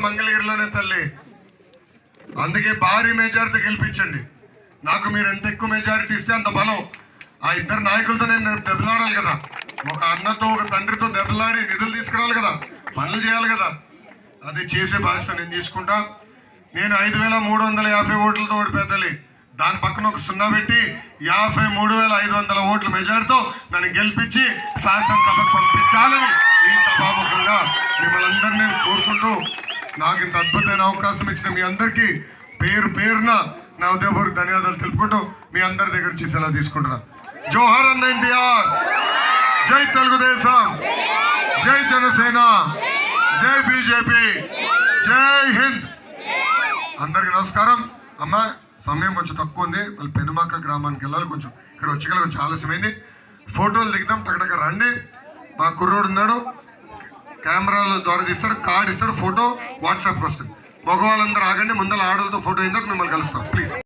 మంగళగిరిలోనే తల్లి. అందుకే భారీ మెజారిటీ గెలిపించండి. నాకు మీరు ఎంత ఎక్కువ మెజారిటీ ఇస్తే అంత బలం. ఆ ఇద్దరు నాయకులతో నేను దెబ్బలాడాలి కదా, ఒక అన్నతో ఒక తండ్రితో దెబ్బలాడి నిధులు తీసుకురావాలి కదా, పనులు చేయాలి కదా. అది చేసే బాధ్యత నేను తీసుకుంటా. నేను 5,350 ఓట్లతో ఓడిపోతాలి. దాని పక్కన ఒక 0 పెట్టి 53,500 ఓట్ల మెజార్టీతో నన్ను గెలిపించి శాసనసభకు పంపించాలని ఈ సభాముఖంగా మిమ్మల్ని అందరినీ కోరుకుంటూ, నాకు ఇంత అద్భుతమైన అవకాశం ఇచ్చిన మీ అందరికీ పేరు పేరున నా ఉదయపూర్వక ధన్యవాదాలు తెలుపుకుంటూ మీ అందరి దగ్గర నుంచి సెలవు తీసుకుంటున్నా. జోహార్ అన్న ఎన్టీఆర్, జై తెలుగుదేశం, జై జనసేన, జై బీజేపీ, జై హింద్. అందరికీ నమస్కారం. అమ్మ సమయం కొంచెం తక్కువ ఉంది, మళ్ళీ పెనుమాక గ్రామానికి వెళ్ళాలి. కొంచెం ఇక్కడ వచ్చేకల కొంచెం ఆలస్యమైంది. ఫోటోలు దిగుతాం, టగటగ రండి. మా కుర్రోడు ఉన్నాడు, కెమెరాల ద్వారా తీస్తాడు, కార్డు ఇస్తాడు, ఫోటో వాట్సాప్కి వస్తుంది. మగవాళ్ళందరూ ఆగండి, ముందర ఆడలతో ఫోటో అయిందాక మిమ్మల్ని కలుస్తాం ప్లీజ్.